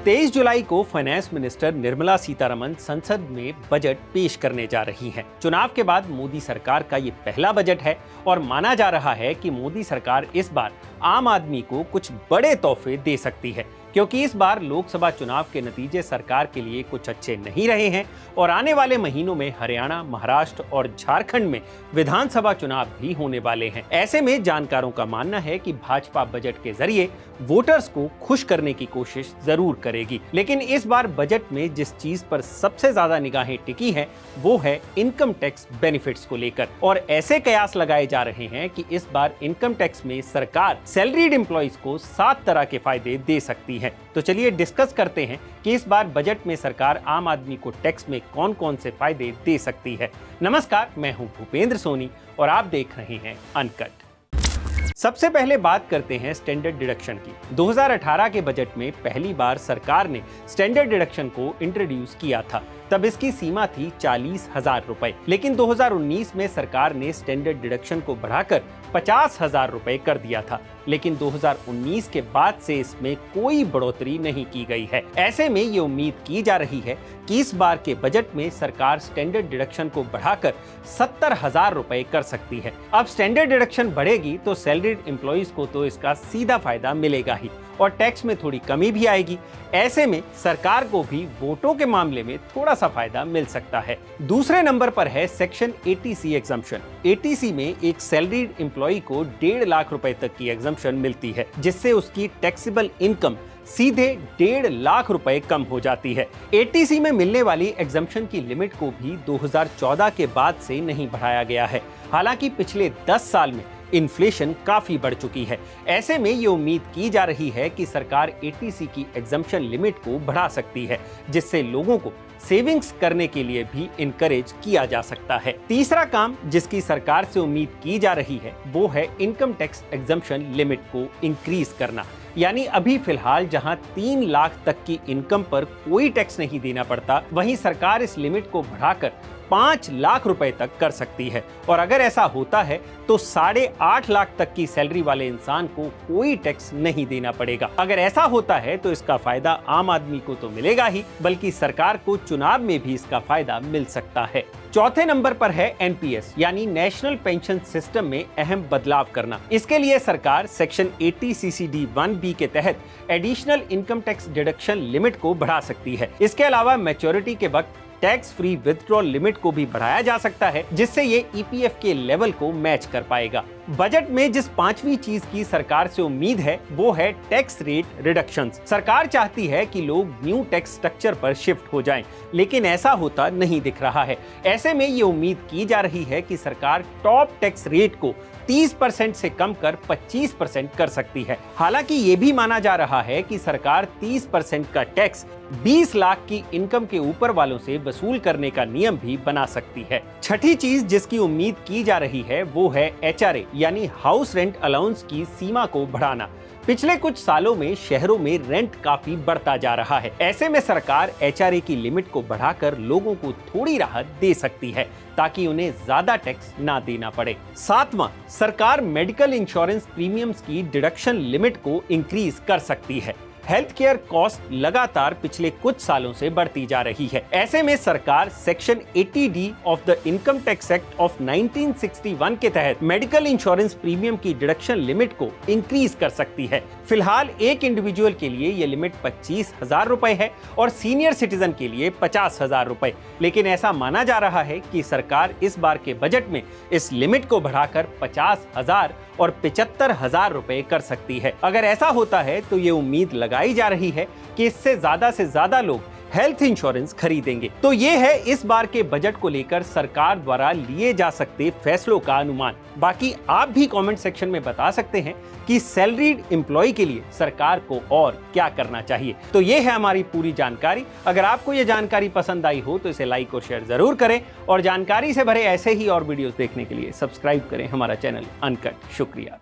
23 जुलाई को finance minister Nirmala Sitharaman संसद में बजट पेश करने जा रही हैं। चुनाव के बाद मोदी सरकार का ये पहला बजट है और माना जा रहा है कि मोदी सरकार इस बार आम आदमी को कुछ बड़े तोहफे दे सकती है, क्योंकि इस बार लोकसभा चुनाव के नतीजे सरकार के लिए कुछ अच्छे नहीं रहे हैं और आने वाले महीनों में हरियाणा, महाराष्ट्र और झारखंड में विधानसभा चुनाव भी होने वाले हैं। ऐसे में जानकारों का मानना है कि भाजपा बजट के जरिए वोटर्स को खुश करने की कोशिश जरूर करेगी, लेकिन इस बार बजट में जिस चीज पर सबसे ज्यादा निगाहें टिकी हैं वो है इनकम टैक्स बेनिफिट्स को लेकर। और ऐसे कयास लगाए जा रहे हैं कि इस बार इनकम टैक्स में सरकार सैलरीड एम्प्लॉइज को 7 तरह के फायदे दे सकती है। तो चलिए डिस्कस करते हैं कि इस बार बजट में सरकार आम आदमी को टैक्स में कौन कौन से फायदे दे सकती है। नमस्कार, मैं हूं भूपेंद्र सोनी और आप देख रहे हैं अनकट। सबसे पहले बात करते हैं स्टैंडर्ड डिडक्शन की। 2018 के बजट में पहली बार सरकार ने स्टैंडर्ड डिडक्शन को इंट्रोड्यूस किया था। तब इसकी सीमा थी 40,000 रुपए, लेकिन 2019 में सरकार ने स्टैंडर्ड डिडक्शन को बढ़ाकर 50,000 रुपए कर दिया था, लेकिन 2019 के बाद से इसमें कोई बढ़ोतरी नहीं की गई है। ऐसे में ये उम्मीद की जा रही है कि इस बार के बजट में सरकार स्टैंडर्ड डिडक्शन को बढ़ाकर 70,000 रुपए कर सकती है। अब स्टैंडर्ड डिडक्शन बढ़ेगी तो सैलरीड एम्प्लॉइज को तो इसका सीधा फायदा मिलेगा ही और टैक्स में थोड़ी कमी भी आएगी। ऐसे में सरकार को भी वोटों के मामले में थोड़ा सा फायदा मिल सकता है। दूसरे नंबर पर है सेक्शन 80C एग्जम्पशन। 80C में एक सैलरीड एम्प्लॉय को 1.5 लाख रुपए तक की एग्जम्पशन मिलती है, जिससे उसकी टैक्सेबल इनकम सीधे 1.5 लाख रुपए कम हो जाती है। 80C में मिलने वाली एग्जम्पशन की लिमिट को भी 2014 के बाद से नहीं बढ़ाया गया है। हालांकि पिछले 10 साल में इन्फ्लेशन काफी बढ़ चुकी है। ऐसे में ये उम्मीद की जा रही है कि सरकार 80C की एग्जम्पशन लिमिट को बढ़ा सकती है, जिससे लोगों को सेविंग्स करने के लिए भी इनकरेज किया जा सकता है। तीसरा काम जिसकी सरकार से उम्मीद की जा रही है वो है इनकम टैक्स एग्जम्पशन लिमिट को इंक्रीज करना। यानी अभी फिलहाल जहां 3 लाख तक की इनकम पर कोई टैक्स नहीं देना पड़ता, वहीं सरकार इस लिमिट को बढ़ाकर 5 लाख रुपए तक कर सकती है। और अगर ऐसा होता है तो 8.5 लाख तक की सैलरी वाले इंसान को कोई टैक्स नहीं देना पड़ेगा। अगर ऐसा होता है तो इसका फायदा आम आदमी को तो मिलेगा ही, बल्कि सरकार को चुनाव में भी इसका फायदा मिल सकता है। चौथे नंबर पर है NPS यानी नेशनल पेंशन सिस्टम में अहम बदलाव करना। इसके लिए सरकार सेक्शन 80CCD1B के तहत additional income tax deduction limit को बढ़ा सकती है। इसके अलावा मैच्योरिटी के वक्त टैक्स फ्री विथड्रॉल लिमिट को भी बढ़ाया जा सकता है, जिससे ये EPF के लेवल को मैच कर पाएगा। बजट में जिस पांचवी चीज की सरकार से उम्मीद है वो है टैक्स रेट रिडक्शंस। सरकार चाहती है कि लोग न्यू टैक्स स्ट्रक्चर पर शिफ्ट हो जाएं, लेकिन ऐसा होता नहीं दिख रहा है। ऐसे में ये उम्मीद की जा रही है कि सरकार टॉप टैक्स रेट को 30% से कम कर 25% कर सकती है। हालांकि ये भी माना जा रहा है कि सरकार 30% का टैक्स 20 लाख की इनकम के ऊपर वालों से वसूल करने का नियम भी बना सकती है। छठी चीज जिसकी उम्मीद की जा रही है वो है HRA यानी हाउस रेंट अलाउंस की सीमा को बढ़ाना। पिछले कुछ सालों में शहरों में रेंट काफी बढ़ता जा रहा है। ऐसे में सरकार HRA की लिमिट को बढ़ाकर लोगों को थोड़ी राहत दे सकती है, ताकि उन्हें ज्यादा टैक्स ना देना पड़े। सातवां, सरकार मेडिकल इंश्योरेंस प्रीमियम्स की डिडक्शन लिमिट को इंक्रीज कर सकती है। हेल्थ केयर कॉस्ट लगातार पिछले कुछ सालों से बढ़ती जा रही है। ऐसे में सरकार section 80D of the income tax act of 1961 के तहत मेडिकल इंश्योरेंस प्रीमियम की डिडक्शन लिमिट को इंक्रीज कर सकती है। फिलहाल एक इंडिविजुअल के लिए ये लिमिट 25,000 रुपए है और सीनियर सिटीजन के लिए 50,000 रुपए, लेकिन ऐसा माना जा रहा है कि सरकार इस बार के बजट में इस लिमिट को बढ़ाकर 50,000 और 75,000 रुपए कर सकती है। अगर ऐसा होता है तो ये उम्मीद लगाई जा रही है कि इससे ज्यादा से ज्यादा लोग हेल्थ इंश्योरेंस खरीदेंगे। तो ये है इस बार के बजट को लेकर सरकार द्वारा लिए जा सकते फैसलों का अनुमान। बाकी आप भी कमेंट सेक्शन में बता सकते हैं कि सैलरीड एम्प्लॉय के लिए सरकार को और क्या करना चाहिए। तो ये है हमारी पूरी जानकारी। अगर आपको ये जानकारी पसंद आई हो तो इसे लाइक और शेयर जरूर करें और जानकारी से भरे ऐसे ही और वीडियोस देखने के लिए सब्सक्राइब करें हमारा चैनल अनकट। शुक्रिया।